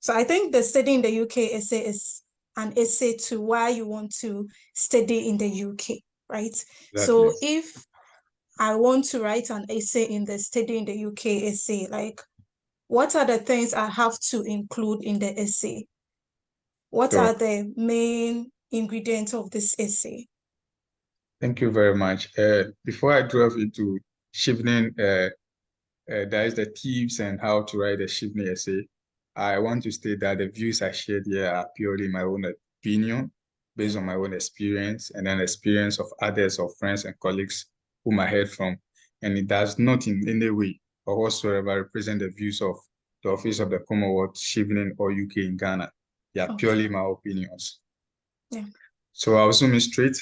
So I think the study in the UK essay is an essay to why you want to study in the UK, right? Exactly. So if I want to write an essay in the study in the UK essay, like what are the things I have to include in the essay? What So are the main ingredients of this essay? thank you very much. Before I delve into shifting, that is the tips and how to write a shifting essay, I want to state that the views I shared here are purely my own opinion, based on my own experience and then experience of others or friends and colleagues whom I heard from. And it does not in any way or whatsoever represent the views of the Office of the Commonwealth, Shifting or UK in Ghana. They are Okay. purely my opinions. Yeah. So I'll zoom in straight.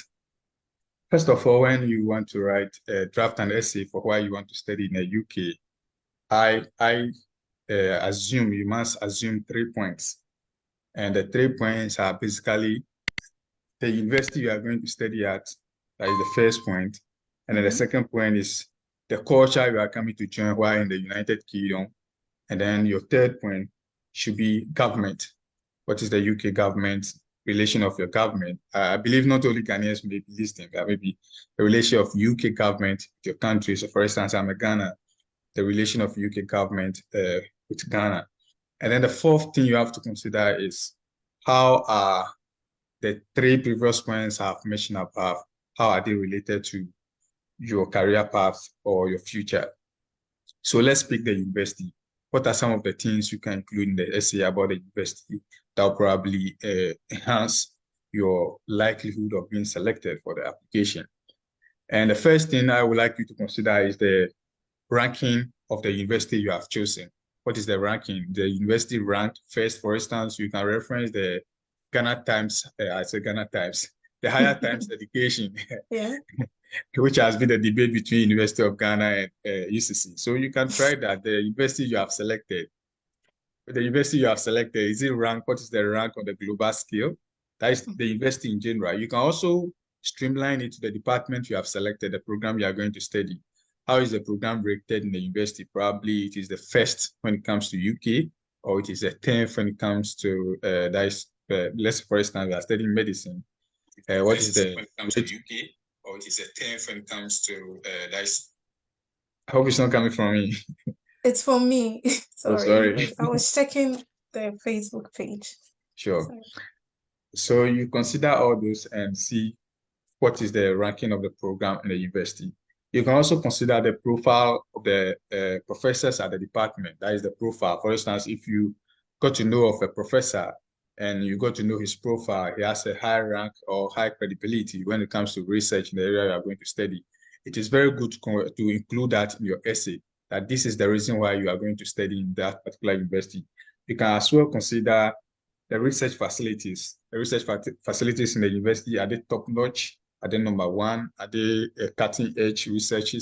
First of all, when you want to write, draft an essay for why you want to study in the UK, I assume you must assume 3 points. And the 3 points are basically the university you are going to study at. That is the first point. And then the second point is the culture you are coming to join while in the United Kingdom. And then your third point should be government. What is the UK government, relation of your government? I believe not only Ghanaians may be listening, but maybe the relation of UK government with your country. So for instance, I'm a Ghana, the relation of UK government with Ghana. And then the fourth thing you have to consider is how are the 3 previous points I've mentioned above, how are they related to your career path or your future? So let's pick the university. What are some of the things you can include in the essay about the university that will probably enhance your likelihood of being selected for the application? And the first thing I would like you to consider is the ranking of the university you have chosen. What is the ranking? The university ranked first, for instance, you can reference the Ghana Times, I say Ghana Times, the Higher Times Education, Yeah. which has been a debate between University of Ghana and UCC. So you can try that. The university you have selected, is it ranked? What is the rank on the global scale? That is the university in general. You can also streamline it to the department you have selected, the program you are going to study. How is the program rated in the university? Probably it is the first when it comes to UK, or it is the 10th when it comes to, let's for instance, we are studying medicine. What is the, when it comes to UK, or it is the 10th when it comes to, I hope it's not coming from me. It's for me. Oh, Sorry. sorry. I was checking the Facebook page. Sure. Sorry. So you consider all those and see what is the ranking of the program in the university. You can also consider the profile of the professors at the department. That is the profile. For instance, if you got to know of a professor and you got to know his profile, he has a high rank or high credibility when it comes to research in the area you are going to study. It is very good to include that in your essay, that this is the reason why you are going to study in that particular university. You can as well consider the research facilities. The research facilities in the university, are they top-notch? Are they number one? Are they cutting-edge research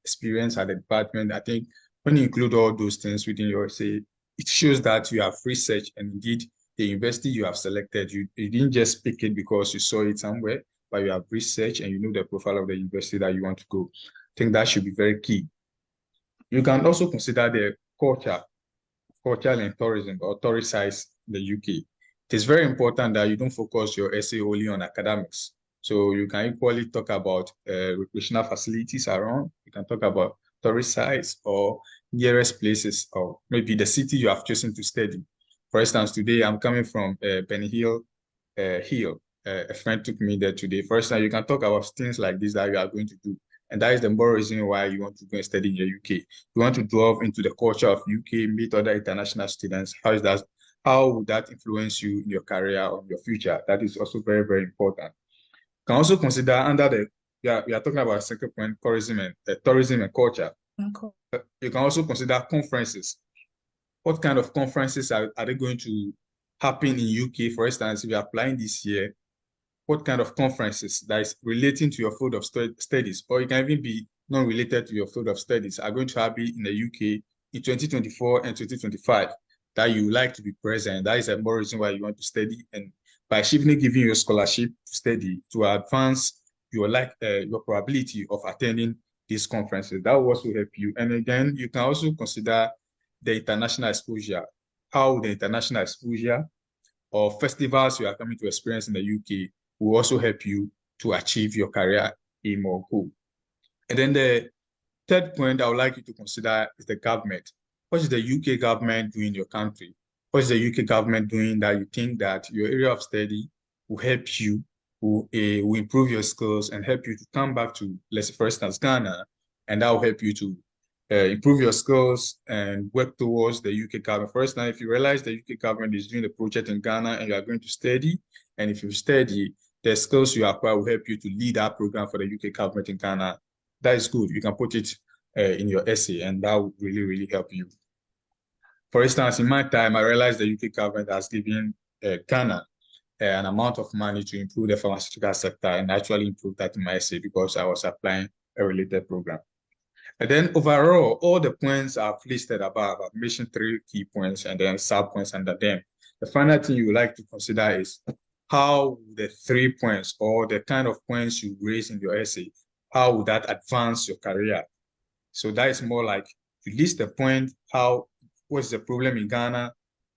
experience at the department? I think when you include all those things within your essay, it shows that you have researched, and indeed the university you have selected, you didn't just pick it because you saw it somewhere, but you have researched and you know the profile of the university that you want to go. I think that should be very key. You can also consider the culture and tourism or tourist in the UK. It is very important that you don't focus your essay only on academics. So you can equally talk about recreational facilities around. You can talk about tourist sites or nearest places, or maybe the city you have chosen to study. For instance, today I'm coming from Benny Hill. A friend took me there today. For instance, you can talk about things like this that you are going to do. And that is the more reason why you want to go and study in the UK. You want to delve into the culture of UK, meet other international students. How would that influence you in your career or your future? That is also very, very important. You can also consider under we are talking about second point, tourism and culture. Okay. You can also consider conferences. What kind of conferences are they going to happen in UK? For instance, if you're applying this year, what kind of conferences that is relating to your field of studies, or it can even be non-related to your field of studies, are going to happen in the UK in 2024 and 2025 that you would like to be present. That is a more reason why you want to study. And by Shivni giving you a scholarship to study to advance your probability of attending these conferences, that will also help you. And again, you can also consider the international exposure. how the international exposure or festivals you are coming to experience in the UK will also help you to achieve your career aim or goal. And then the third point I would like you to consider is the government. What is the UK government doing in your country? What is the UK government doing that you think that your area of study will help you, will improve your skills and help you to come back to, let's say, for instance, Ghana, and that will help you to improve your skills and work towards the UK government. For instance, if you realize the UK government is doing a project in Ghana and you are going to study, and if you study, the skills you acquire will help you to lead that program for the UK government in Ghana. That is good. You can put it in your essay, and that would really, really help you. For instance, in my time, I realized the UK government has given Ghana an amount of money to improve the pharmaceutical sector, and actually improved that in my essay because I was applying a related program. And then overall, all the points I've listed above, I've mentioned 3 key points and then sub-points under them. The final thing you would like to consider is how the 3 points or the kind of points you raise in your essay, how would that advance your career? So that is more like you list the point, what's the problem in Ghana,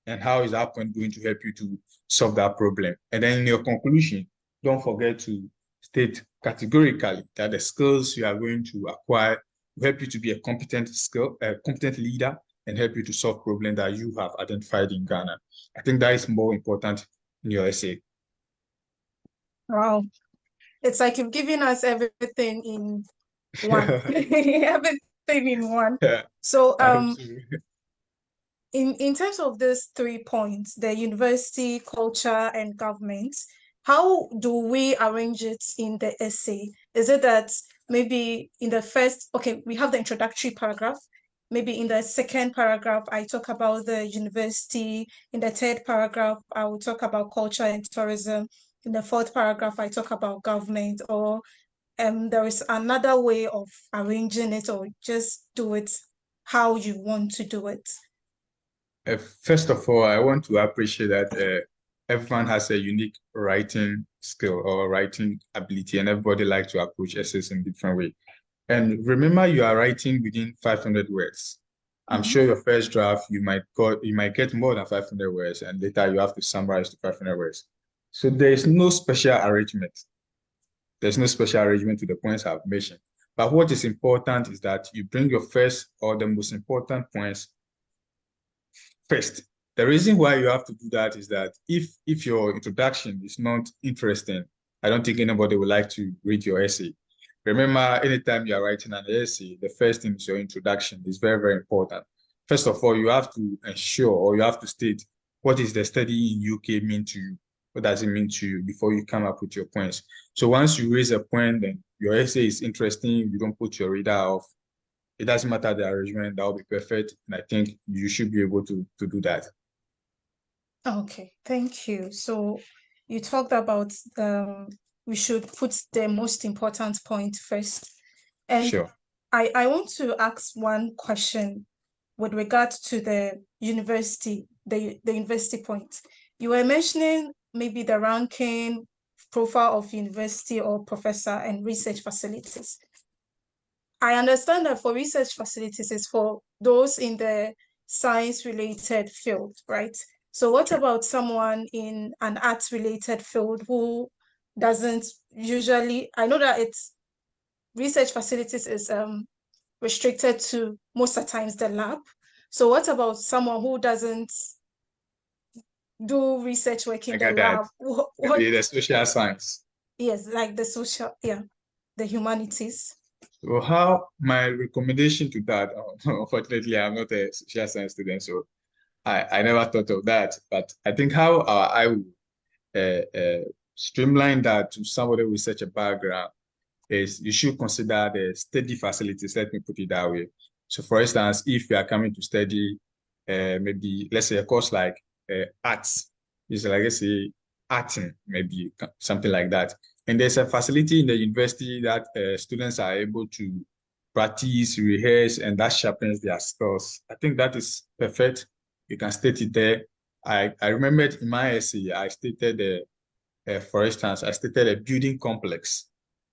and how is that point going to help you to solve that problem? And then in your conclusion, don't forget to state categorically that the skills you are going to acquire will help you to be a competent leader and help you to solve problems that you have identified in Ghana. I think that is more important in your essay. Wow. It's like you've given us everything in one. Everything in one. Yeah, So I hope so. in terms of these 3 points, the university, culture, and government, how do we arrange it in the essay? Is it that maybe in the first, okay, we have the introductory paragraph. Maybe in the second paragraph, I talk about the university. In the third paragraph, I will talk about culture and tourism. In the fourth paragraph, I talk about government, or there is another way of arranging it, or just do it how you want to do it. First of all, I want to appreciate that everyone has a unique writing skill or writing ability, and everybody likes to approach essays in different way. And remember, you are writing within 500 words. I'm Mhm. sure your first draft, you might get more than 500 words, and later you have to summarize to 500 words. So there is no special arrangement. There's no special arrangement to the points I've mentioned. But what is important is that you bring your first or the most important points first. The reason why you have to do that is that if your introduction is not interesting, I don't think anybody would like to read your essay. Remember, anytime you are writing an essay, the first thing is your introduction. It's very, very important. First of all, you have to ensure or you have to state what is the study in UK mean to you? What does it mean to you before you come up with your points? So once you raise a point, then your essay is interesting, you don't put your reader off. It doesn't matter the arrangement, that will be perfect. And I think you should be able to do that. Okay, thank you. So you talked about we should put the most important point first. And Sure. I want to ask one question with regard to the university, the university point. You were mentioning maybe the ranking, profile of university or professor, and research facilities. I understand that for research facilities is for those in the science related field, right? So what Sure. about someone in an arts related field who doesn't usually, I know that it's research facilities is restricted to most of the times the lab. So what about someone who doesn't do research work I in the got that. lab? What, Maybe the social science. yes, like the social, yeah, the humanities. So how my recommendation to that, unfortunately, I'm not a social science student, so I never thought of that. But I think how I would streamline that to somebody with such a background is you should consider the study facilities. Let me put it that way. So, for instance, if you are coming to study, maybe let's say a course like arts, it's like let's say arting, maybe something like that. And there's a facility in the university that students are able to practice, rehearse, and that sharpens their skills. I think that is perfect. You can state it there. I remembered in my essay, I stated, for instance, I stated a building complex.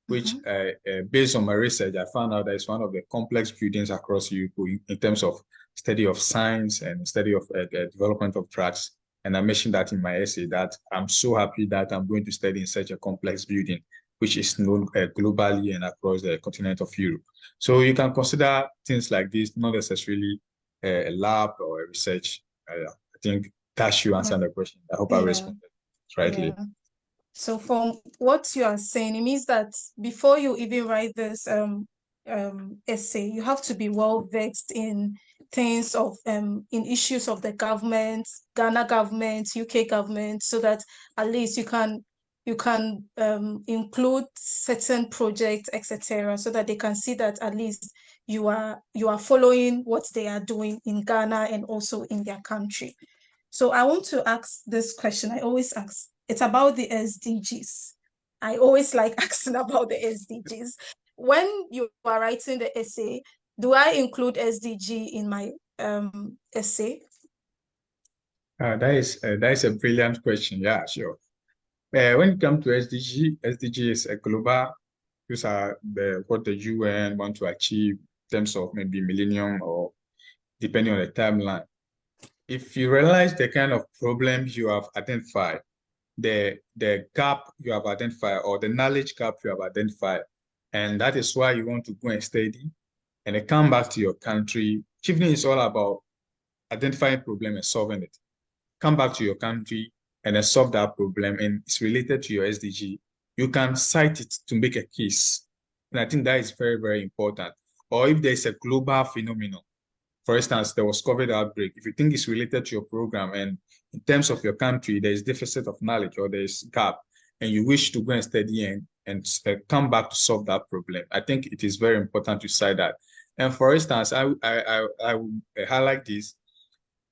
which, Mhm. based on my research, I found out that it's one of the complex buildings across Europe in terms of study of science and study of the development of drugs. And I mentioned that in my essay that I'm so happy that I'm going to study in such a complex building, which is known globally and across the continent of Europe. So you can consider things like this, not necessarily a lab or a research. I think that should answer the question. I hope I Yeah, responded yeah. rightly. So from what you are saying, it means that before you even write this essay, you have to be well versed in things of in issues of the government, Ghana government, UK government, so that at least you can include certain projects, etc., so that they can see that at least you are following what they are doing in Ghana and also in their country. So I want to ask this question. I always ask. It's about the SDGs. I always like asking about the SDGs. When you are writing the essay, do I include SDG in my essay? That is a brilliant question. Yeah, sure. When it comes to SDG, SDG is a global. These are what the UN want to achieve in terms of maybe millennium or depending on the timeline. If you realize the kind of problems you have identified, the gap you have identified or the knowledge gap you have identified, and that is why you want to go and study and then come back to your country. Chiefly, is all about identifying problem and solving it. Come back to your country and then solve that problem, and it's related to your SDG. You can cite it to make a case. And I think that is very, very important. Or if there's a global phenomenon, for instance, there was COVID outbreak. If you think it's related to your program and in terms of your country, there is deficit of knowledge or there is gap, and you wish to go and study and come back to solve that problem, I think it is very important to cite that. And for instance, I will highlight this.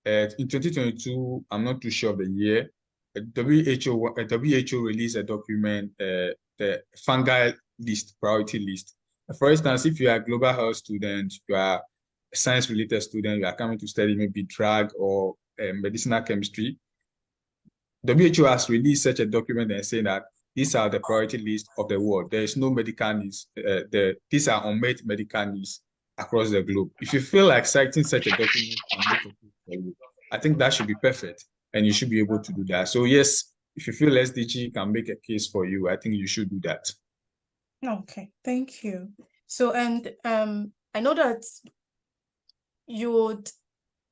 In 2022, I'm not too sure of the year, WHO released a document, the fungal list, priority list. For instance, if you are a global health student, you are a science-related student, you are coming to study maybe drug or medicinal chemistry, WHO has released such a document and saying that these are the priority list of the world. There is no medical needs. These are unmet medical needs across the globe. If you feel like citing such a document and make a case for you, I think that should be perfect, and you should be able to do that. So yes, if you feel SDG can make a case for you, I think you should do that. Okay, thank you. So, and I know that you would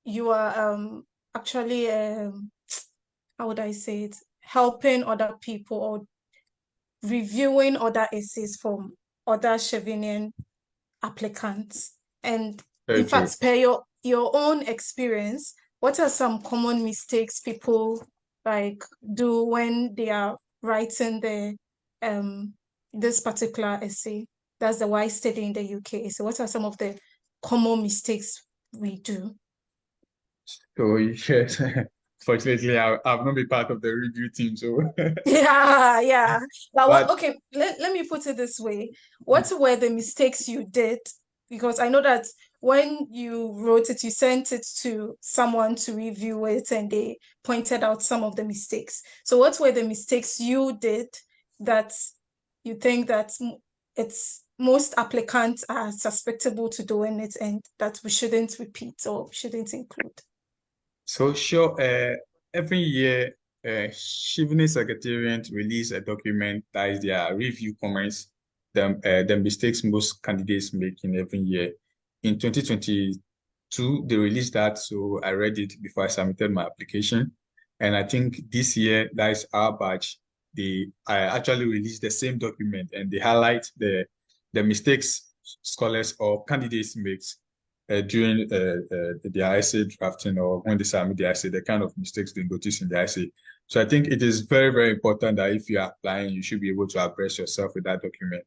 you are actually how would I say it, helping other people or reviewing other essays from other Chevinian applicants. And in Very true. fact, per your own experience, what are some common mistakes people like do when they are writing the this particular essay? That's the Why Study in the UK. So what are some of the common mistakes we do? So yes, fortunately, I've not been part of the review team. So, Yeah, yeah. But what, but okay, let me put it this way. What were the mistakes you did? Because I know that when you wrote it, you sent it to someone to review it and they pointed out some of the mistakes. So what were the mistakes you did that you think that it's most applicants are susceptible to doing it and that we shouldn't repeat or shouldn't include? So sure, every year, Shivani Secretariat release a document that is their review comments, the mistakes most candidates make in every year. In 2022, they released that, so I read it before I submitted my application. And I think this year, that is our batch, I actually released the same document and they highlight the mistakes scholars or candidates makes during their essay drafting or when they submit their essay, the kind of mistakes they notice in their essay. So I think it is very, very important that if you are applying, you should be able to address yourself with that document.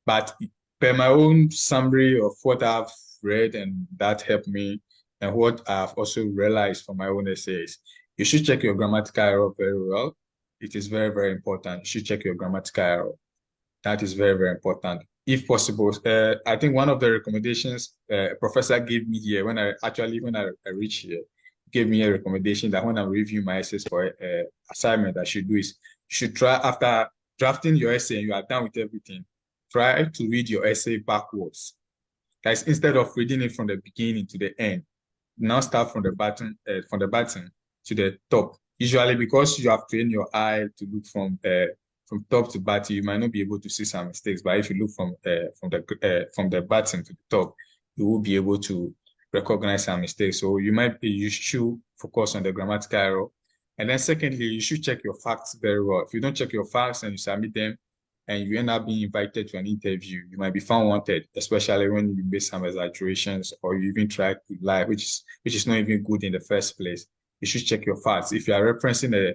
But per my own summary of what I've read and that helped me, and what I've also realized from my own essays, you should check your grammatical error very well. It is very, very important. You should check your grammatical error. That is very, very important. If possible, I think one of the recommendations a professor gave me here when I reached here, gave me a recommendation that when I'm reviewing my essays for assignment, I should do is you should try after drafting your essay and you are done with everything. try to read your essay backwards. Guys, instead of reading it from the beginning to the end, now start from the bottom to the top. Usually, because you have trained your eye to look from top to bottom, you might not be able to see some mistakes. But if you look from the bottom to the top, you will be able to recognize some mistakes. So you should focus on the grammatical error. And then secondly, you should check your facts very well. If you don't check your facts and you submit them, and you end up being invited to an interview, you might be found wanted, especially when you make some exaggerations or you even try to lie, which is not even good in the first place. You should check your facts. If you are referencing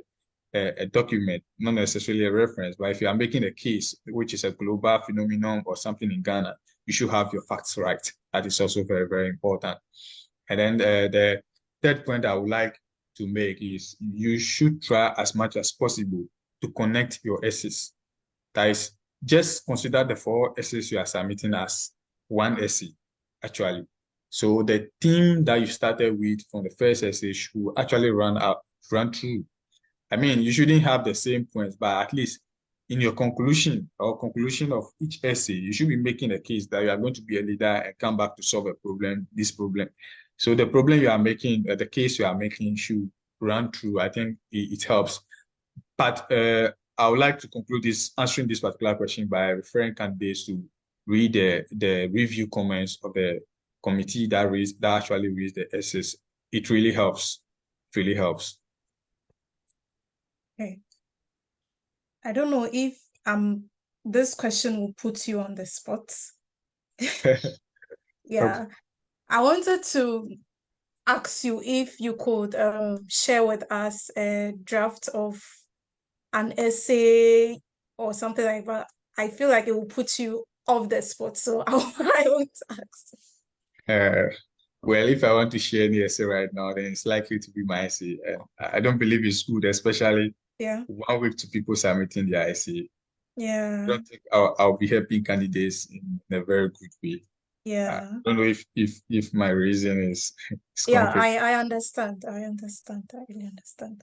a document, not necessarily a reference, but if you are making a case, which is a global phenomenon or something in Ghana, you should have your facts right. That is also very, very important. And then the third point I would like to make is you should try as much as possible to connect your essays. That is, just consider the 4 essays you are submitting as one essay, actually. So the theme that you started with from the first essay should actually run through. I mean, you shouldn't have the same points, but at least in your conclusion or conclusion of each essay, you should be making a case that you are going to be a leader and come back to solve this problem. So the problem you are making, the case you are making should run through. I think it helps. But I would like to conclude answering this particular question by referring candidates to read the review comments of the committee that actually reads the essays. It really helps. It really helps. Okay. I don't know if this question will put you on the spot. Yeah. Okay. I wanted to ask you if you could share with us a draft of an essay or something like that. I feel like it will put you off the spot, so I want to ask. Uh, well, if I want to share any essay right now, then it's likely to be my essay. I don't believe it's good, especially Yeah, 1 week to people submitting their essay. I yeah, don't think I'll be helping candidates in a very good way. I yeah, don't know if my reason is yeah. concrete. I understand. I understand. I really understand.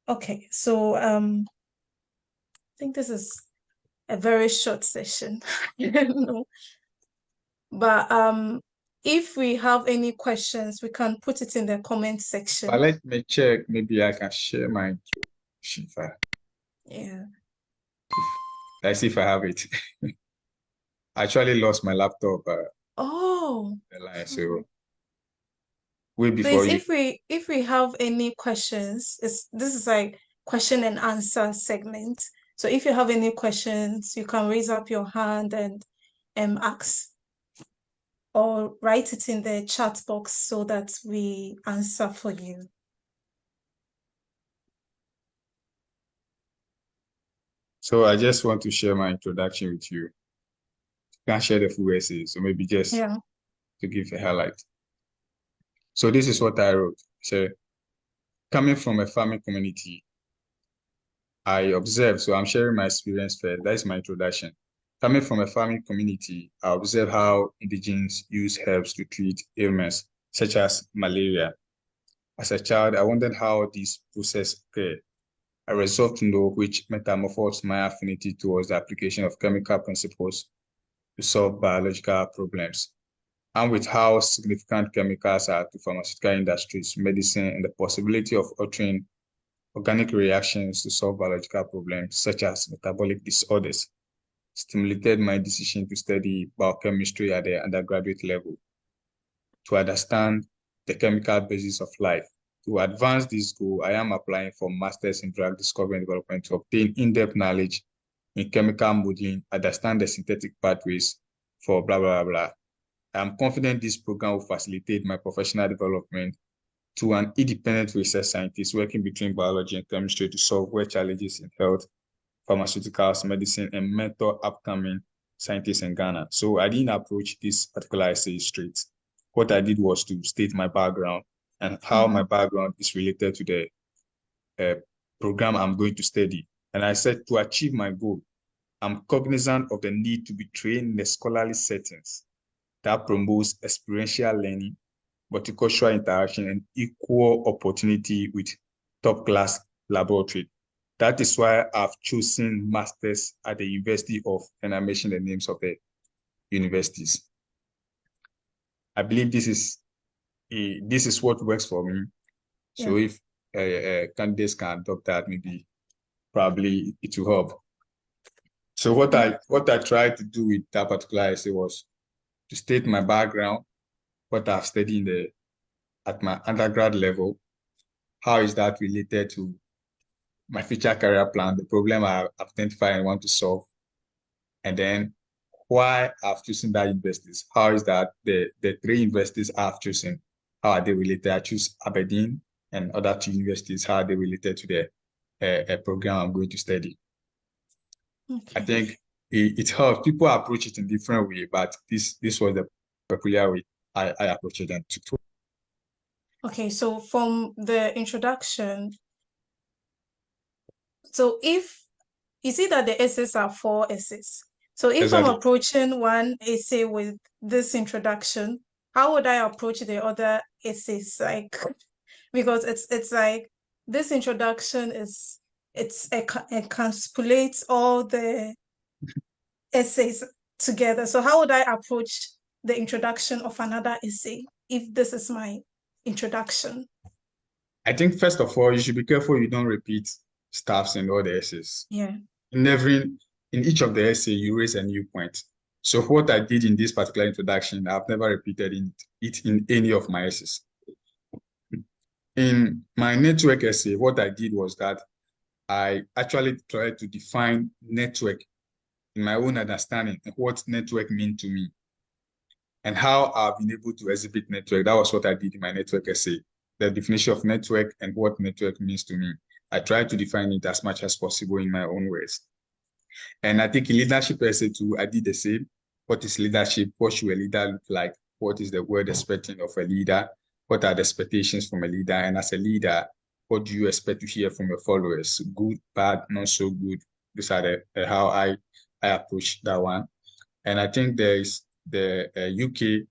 Okay, so I think this is a very short session. No, but if we have any questions, we can put it in the comment But section. let me check. Maybe I can share my introduction Yeah. let's see if I have it. I actually lost my laptop Oh. the line, so way before Please, you. if we have any questions, this is like question and answer segment. So if you have any questions, you can raise up your hand and ask or write it in the chat box so that we answer for you. So I just want to share my introduction with you. Can't share the full essay, so maybe just Yeah. to give a highlight. So this is what I wrote. So coming from a farming community, I observed, so I'm sharing my experience first. That's my introduction. Coming from a farming community, I observed how indigenes use herbs to treat ailments such as malaria. As a child, I wondered how this process occurred. I resolved to know which metamorphosed my affinity towards the application of chemical principles to solve biological problems, and with how significant chemicals are to pharmaceutical industries, medicine, and the possibility of altering organic reactions to solve biological problems such as metabolic disorders, stimulated my decision to study biochemistry at the undergraduate level to understand the chemical basis of life. To advance this goal, I am applying for Masters in Drug Discovery and Development to obtain in-depth knowledge in chemical modeling, understand the synthetic pathways for blah, blah, blah. I am confident this program will facilitate my professional development to an independent research scientist working between biology and chemistry to solve world challenges in health, pharmaceuticals, medicine, and mentor upcoming scientists in Ghana. So I didn't approach this particular essay straight. What I did was to state my background and how my background is related to the program I'm going to study. And I said to achieve my goal, I'm cognizant of the need to be trained in the scholarly settings that promotes experiential learning, multicultural interaction, and equal opportunity with top-class laboratory. That is why I've chosen masters at the University of, and I mentioned the names of the universities. I believe this is what works for me. So Yeah. if candidates can adopt that, maybe probably it will help. So what I tried to do with that particular essay was to state my background, what I've studied at my undergrad level, how is that related to my future career plan, the problem I identify and want to solve, and then why I've chosen that universities. How is that the three universities I've chosen, how are they related? I choose Aberdeen and other two universities, how are they related to the program I'm going to study? I Okay. think it helps. People approach it in different way, but this was the peculiar way I approach it and took to. Okay, so from the introduction, so if you see that the essays are four essays. So if I'm Exactly. approaching one essay with this introduction, how would I approach the other essays? Like, because it's like this introduction is encapsulates all the essays together. So how would I approach the introduction of another essay if this is my introduction? I think first of all, you should be careful you don't repeat stuffs in all the essays. Yeah. In every in each of the essay, you raise a new point. So what I did in this particular introduction, I've never repeated it in any of my essays. In my network essay, what I did was that I actually tried to define network in my own understanding and what network mean to me and how I've been able to exhibit network. That was what I did in my network essay, the definition of network and what network means to me. I tried to define it as much as possible in my own words. And I think in leadership essay too, I did the same. What is leadership? What should a leader look like? What is the word expecting of a leader? What are the expectations from a leader? And as a leader, what do you expect to hear from your followers? Good, bad, not so good. These are how I approach that one. And I think there is the UK.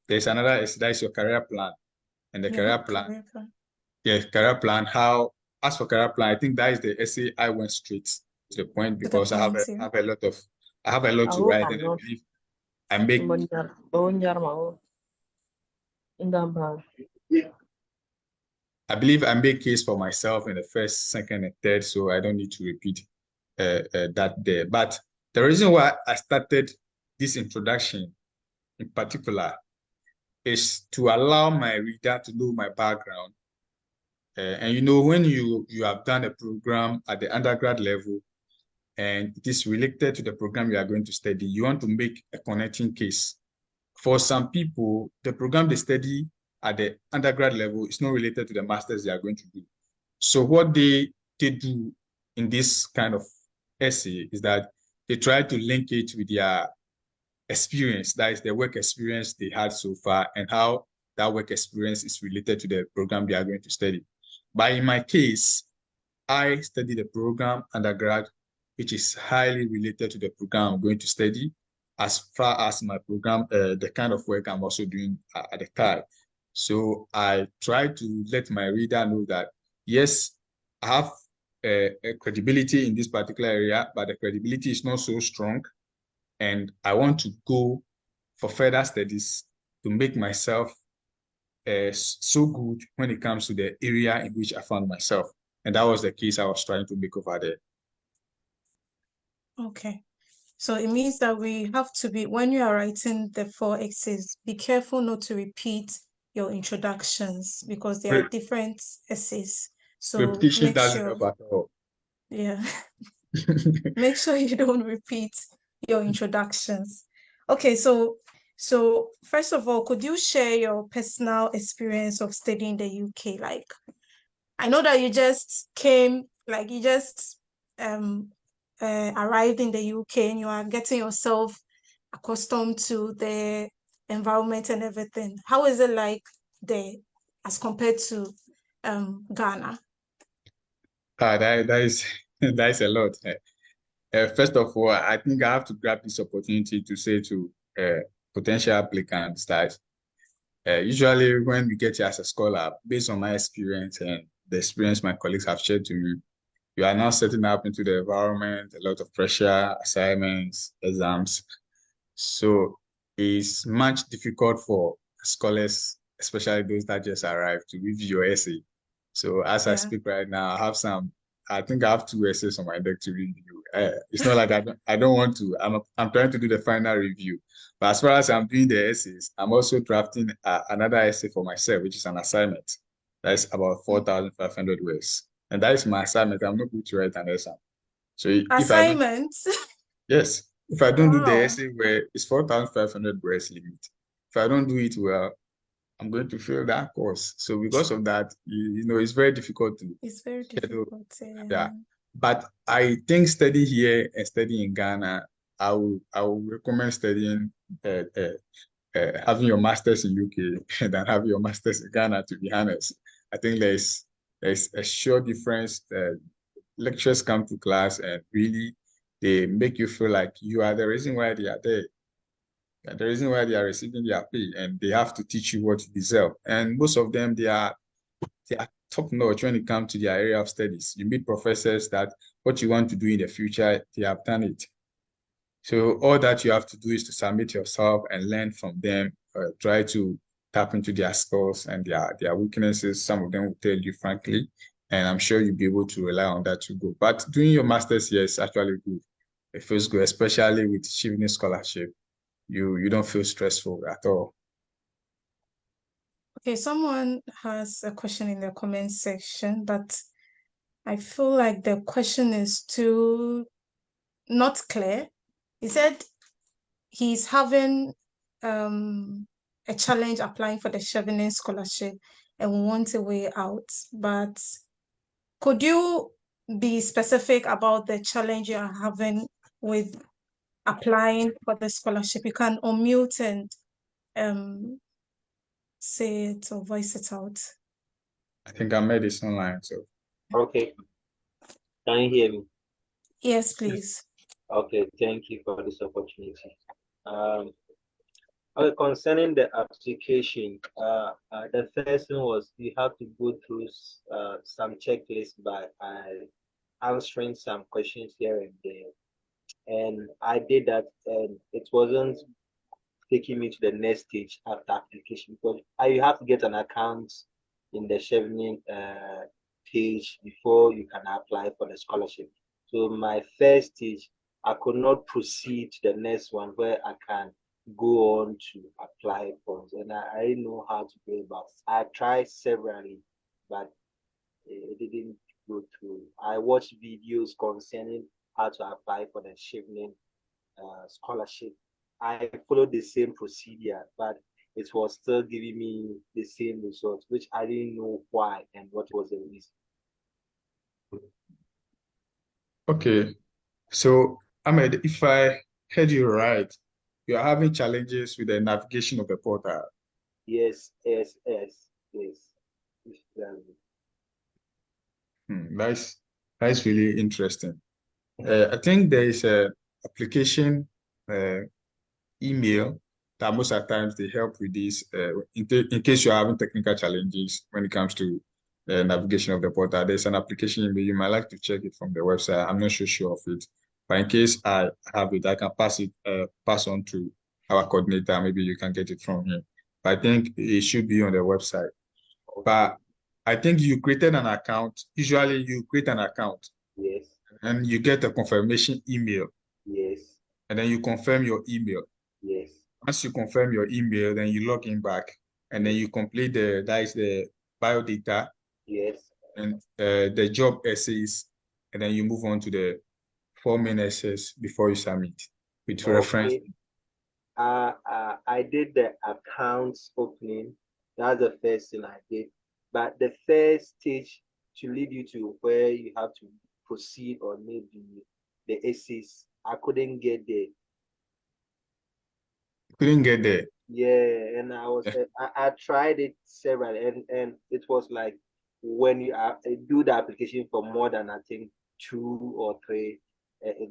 There's another. That is your career plan, and the Yeah. career plan. Career plan. Yeah, career plan. How as for career plan, I think that is the essay I went straight to the point To the because point, yeah. I have a lot to Aku write, and I kangen believe I make bonyar mau ngambang. I make case for myself in the first, second, and third, so I don't need to repeat that there. But the reason why I started this introduction in particular is to allow my reader to know my background. And you know, when you have done a program at the undergrad level and it is related to the program you are going to study, you want to make a connecting case. For some people, the program they study at the undergrad level is not related to the masters they are going to do. So what they do in this kind of essay is that they try to link it with their experience, that is the work experience they had so far and how that work experience is related to the program they are going to study. But in my case, I studied the program undergrad, which is highly related to the program I'm going to study, as far as my program, the kind of work I'm also doing at the time. So I try to let my reader know that, yes, I have a credibility in this particular area, but the credibility is not so strong. And I want to go for further studies to make myself so good when it comes to the area in which I found myself. And that was the case I was trying to make over there. Okay. So it means that we have to be, when you are writing the four essays, be careful not to repeat your introductions because they are Re different essays. So Repetition make doesn't sure, help at all. yeah, make sure you don't repeat your introductions. Okay, so first of all, could you share your personal experience of studying in the UK? Like, I know that you just came, like you just arrived in the UK and you are getting yourself accustomed to the environment and everything. How is it like there as compared to Ghana? That is that is a lot. First of all, I think I have to grab this opportunity to say to potential applicants that usually when we get here as a scholar, based on my experience and the experience my colleagues have shared to me, You are now setting up into the environment, a lot of pressure, assignments, exams. So it's much difficult for scholars, especially those that just arrived, to review your essay. So as I Yeah. speak right now, I think I have 2 essays on my deck to review. It's not like I don't want to. I'm trying to do the final review. But as far as I'm doing the essays, I'm also drafting another essay for myself, which is an assignment. That's about 4,500 words. And that is my assignment. I'm not going to write an exam. So if I don't, Assignments. yes, if I don't do the Wow. essay where it's 4,500 words limit, if I don't do it well, I'm going to fail that course. So because of that, it's very difficult to It's very schedule. difficult. Yeah. But I think study here and study in Ghana, I will recommend studying having your master's in UK than having your master's in Ghana, to be honest. I think there's a sure difference. Lectures come to class and really they make you feel like you are the reason why they are there. The reason why they are receiving their pay, and they have to teach you what you deserve. And most of them, they are top notch when it comes to their area of studies. You meet professors that what you want to do in the future, they have done it. So all that you have to do is to submit yourself and learn from them. Try to tap into their skills and their weaknesses. Some of them will tell you frankly, and I'm sure you'll be able to rely on that to go. But doing your master's here is actually good. It feels good, especially with achieving scholarship. You don't feel stressful at all. Okay, someone has a question in the comment section, but I feel like the question is too not clear. He said he's having a challenge applying for the Chevening scholarship and wants a way out. But could you be specific about the challenge you are having with applying for the scholarship? You can unmute and say it or voice it out. I think I made this online, so Okay, can you hear me? Yes, please. Okay, thank you for this opportunity. Okay, concerning the application, the first thing was you have to go through some checklist by answering some questions here and there. And I did that, and it wasn't taking me to the next stage after application because you have to get an account in the Chevening page before you can apply for the scholarship. So my first stage, I could not proceed to the next one where I can go on to apply for it. And I didn't know how to go about it. I tried severally, but it didn't go through. I watched videos concerning how to apply for the Chevening scholarship. I followed the same procedure, but it was still giving me the same results, which I didn't know why and what was the reason. okay. So Ahmed, if I heard you right, you are having challenges with the navigation of the portal. Yes, yes, yes, yes. That's really interesting. I think there is a application uh, email that most of the times they help with this in case you're having technical challenges when it comes to navigation of the portal. There's an application email. You might like to check it from the website. I'm not so sure of it, but in case I have it, I can pass on to our coordinator. Maybe you can get it from him. But I think it should be on the website. But I think you created an account. Usually you create an account Yes, and you get a confirmation email, yes, and then you confirm your email. yes, Once you confirm your email, then you log in back, and then you complete that is the bio data yes. and the job essays, and then you move on to the 4 main essays before you submit with reference. Okay. I did the accounts opening. That's the first thing I did. But the first stage to lead you to where you have to proceed or maybe the essays, I couldn't get there. Couldn't get there. Yeah, and I tried it several, and it was like when you do the application for more than I think 2 or 3,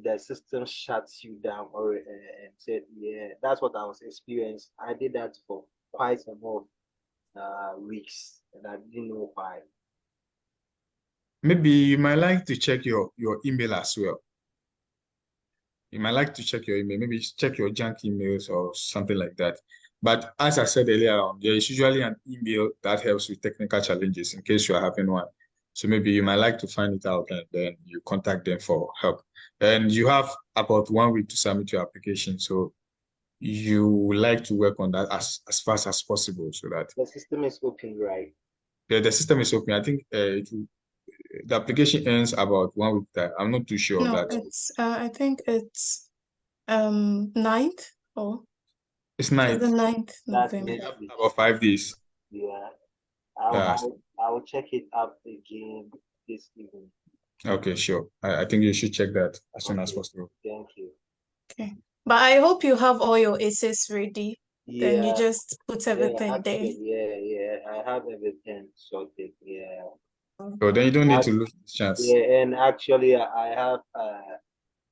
the system shuts you down or and said, yeah, that's what I was experiencing. I did that for quite some more weeks, and I didn't know why. Maybe you might like to check your email as well. You might like to check your email, maybe check your junk emails or something like that. But as I said earlier on, there is usually an email that helps with technical challenges in case you are having one. So maybe you might like to find it out and then you contact them for help. And you have about 1 week to submit your application. So you would like to work on that as fast as possible so that The system is open, right? the system is open. I think the application ends about 1 week time. I'm not too sure of No, that. it's I think it's 9th or It's is the 9th, 9th That's November. next week. about 5 days. Yeah. Yeah. I'll check it up again this evening. Okay, sure. I think you should check that as soon as Okay. possible. Thank you. Okay. But I hope you have all your essays ready. Then you Yeah. just put everything there. Actually, yeah. I have everything sorted. Yeah. So then you don't need to Act- lose this chance. Yeah, and actually, I have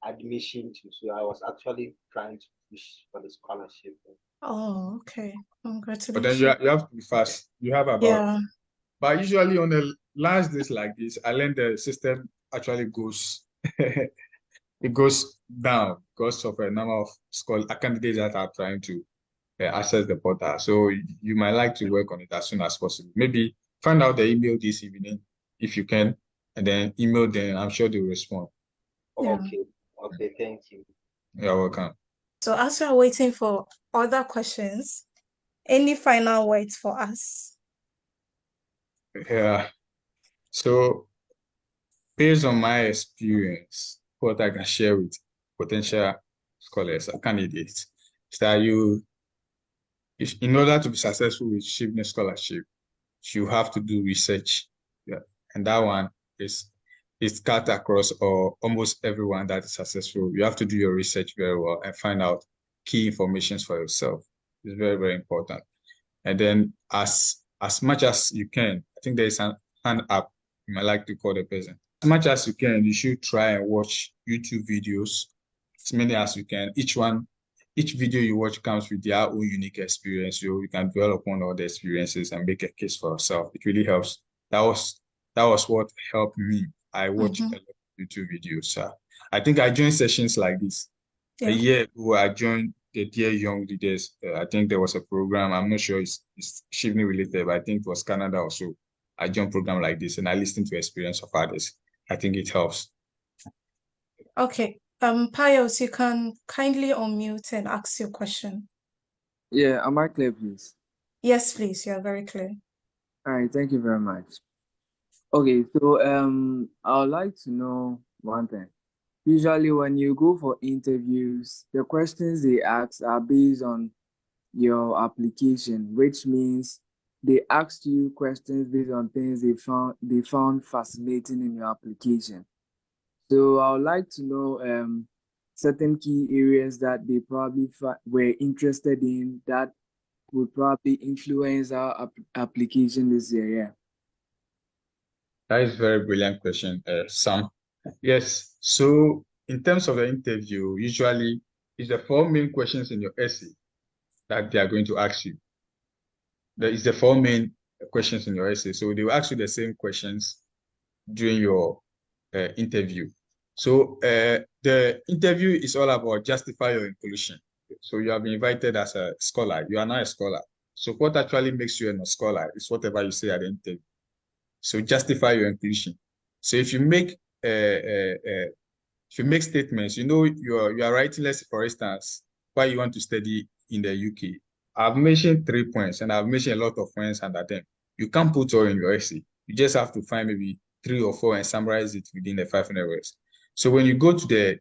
admission too. So I was actually trying to push for the scholarship. Oh, okay. But then you, Congratulations. you have to be fast. You have about, Yeah. but usually on the last days like this, I learned the system actually goes, it goes down because of a number of candidates that are trying to access the portal. So you might like to work on it as soon as possible. Maybe find out the email this evening if you can, and then email them. I'm sure they'll respond. Yeah. Okay, thank you. You're welcome. So as we are waiting for other questions, any final words for us? Yeah. So based on my experience, what I can share with potential scholars or candidates is that in order to be successful with Shibne scholarship, you have to do research. Yeah. And that one is cut across or almost everyone that is successful. You have to do your research very well and find out key information for yourself. It's very, very important. And then as much as you can, I think there is an hand up you might like to call the person. As much as you can, you should try and watch YouTube videos, as many as you can. Each video you watch comes with their own unique experience. So you can dwell upon all the experiences and make a case for yourself. It really helps. That was what helped me. I watch a lot of YouTube videos. I think I joined sessions like this. A Yeah. year ago, I joined the Dear Young Leaders. I think there was a program. I'm not sure it's Shivni related, but I think it was Canada or so. I joined program like this and I listened to experience of others. I think it helps. Okay. Pius, you can kindly unmute and ask your question. Yeah, am I clear, please? Yes, please. You are very clear. All right, thank you very much. Okay, so I would like to know one thing. Usually when you go for interviews, the questions they ask are based on your application, which means they asked you questions based on things they found fascinating in your application. So I would like to know certain key areas that they probably were interested in that would probably influence our application this year. Yeah. That is a very brilliant question, Sam. Yes. So in terms of the interview, usually it's the 4 main questions in your essay that they are going to ask you. There is the 4 main questions in your essay. So they will ask you the same questions during your interview. So the interview is all about justify your inclusion. So you have been invited as a scholar. You are now a scholar. So what actually makes you a scholar is whatever you say at the interview. So justify your inclusion. So if you make statements, you are writing, let's say, for instance, why you want to study in the UK. I've mentioned 3 points and I've mentioned a lot of points under them. You can't put all in your essay. You just have to find maybe 3 or 4 and summarize it within the 500 words. So when you go to the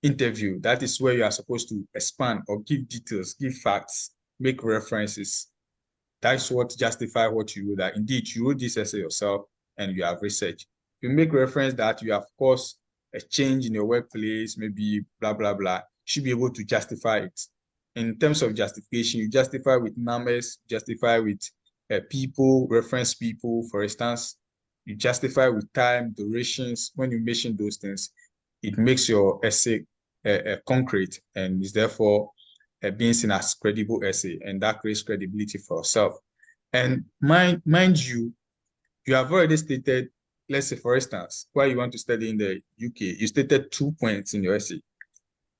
interview, that is where you are supposed to expand or give details, give facts, make references. That's what justify what you wrote, that indeed you wrote this essay yourself and you have research. You make reference that you have caused a change in your workplace, maybe blah, blah, blah. You should be able to justify it. In terms of justification, you justify with numbers, justify with people, reference people. For instance, you justify with time, durations. When you mention those things, it makes your essay concrete and is therefore being seen as credible essay, and that creates credibility for yourself. And mind you, you have already stated let's say, for instance, why you want to study in the UK, you stated 2 points in your essay.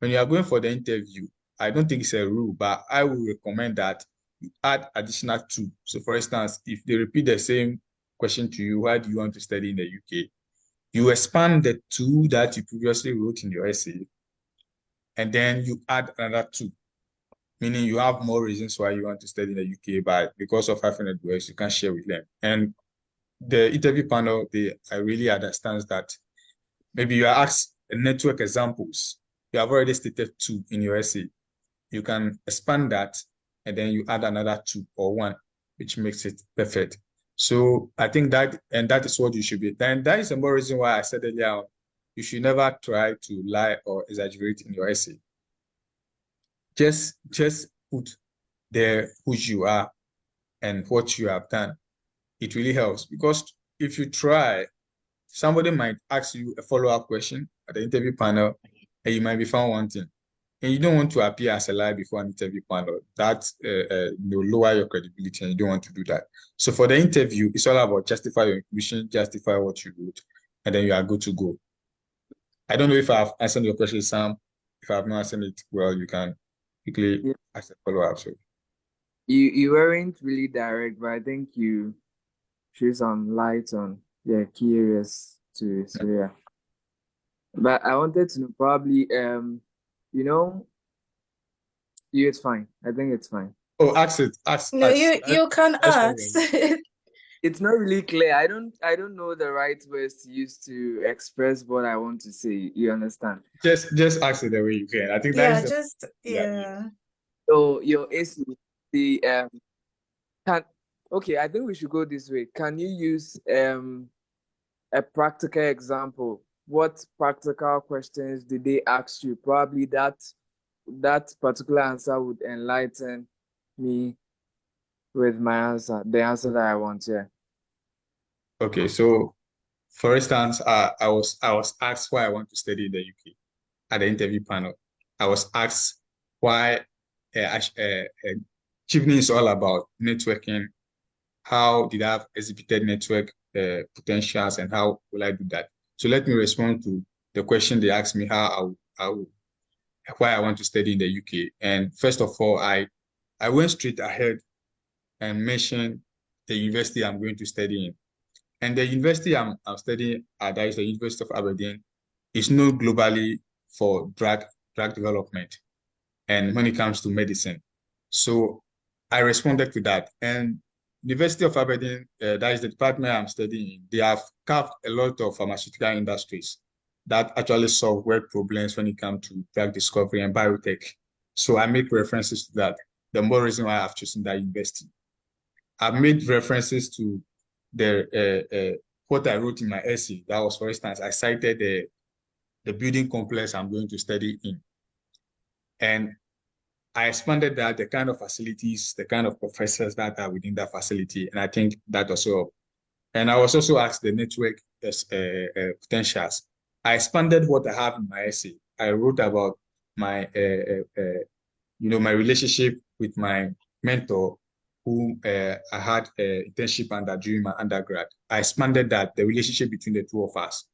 When you are going for the interview, I don't think it's a rule, but I would recommend that you add additional 2. So for instance, if they repeat the same question to you, why do you want to study in the UK? You expand the 2 that you previously wrote in your essay, and then you add another 2, meaning you have more reasons why you want to study in the UK, but because of having a US, you can share with them. And the interview panel, I really understands that maybe you are asked network examples. You have already stated 2 in your essay. You can expand that, and then you add another 2 or 1, which makes it perfect. So I think that is what you should be. Then that is the more reason why I said earlier, you should never try to lie or exaggerate in your essay. Just put there who you are and what you have done. It really helps, because if you try, somebody might ask you a follow-up question at the interview panel, and you might be found wanting. And you don't want to appear as a liar before an interview panel. That lower your credibility, and you don't want to do that. So for the interview, it's all about justify your inclusion, justify what you wrote, and then you are good to go. I don't know if I've answered your question, Sam. If I have not answered it well, you can quickly ask a follow-up. So You weren't really direct, but I think you shed some light on key areas to it. So yeah. But I wanted to know, probably it's fine. I think it's fine. oh, ask it. Ask. No, you can ask. It's not really clear. I don't know the right words to use to express what I want to say. You understand? Just ask it the way you can. I think that is So your AC, the okay, I think we should go this way. Can you use a practical example? What practical questions did they ask you? Probably that particular answer would enlighten me with my answer, the answer that I want. Yeah. Okay, so for instance, I was asked why I want to study in the UK at the interview panel. I was asked why Chivney is all about networking. How did I have exhibited network potentials, and how will I do that? So let me respond to the question they asked me, why I want to study in the UK. And first of all, I went straight ahead and mentioned the university I'm going to study in. And the university I'm studying at, that is the University of Aberdeen, is known globally for drug development and when it comes to medicine. So I responded to that. And University of Aberdeen, that is the department I'm studying in, they have carved a lot of pharmaceutical industries that actually solve world problems when it comes to drug discovery and biotech. So I make references to that. The more reason why I've chosen that university. I've made references to the what I wrote in my essay. That was, for instance, I cited the building complex I'm going to study in. And I expanded that, the kind of facilities, the kind of professors that are within that facility. And I think that also, and I was also asked the network potentials. I expanded what I have in my essay. I wrote about my, my relationship with my mentor, who I had an internship under during my undergrad. I expanded that, the relationship between the two of us.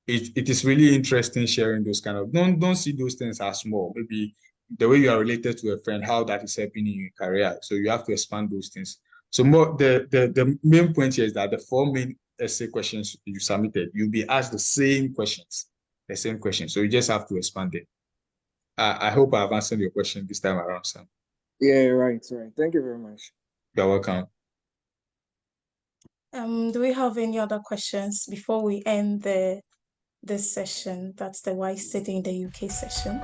It is really interesting sharing those kind of, don't see those things as small. Maybe the way you are related to a friend, how that is helping you in your career. So you have to expand those things. So more the main point here is that the 4 main essay questions you submitted, you'll be asked the same questions. So you just have to expand it. I hope I've answered your question this time around, Sam. Yeah, right. Thank you very much. You're welcome. Do we have any other questions before we end this session? That's the Why Study in the UK session.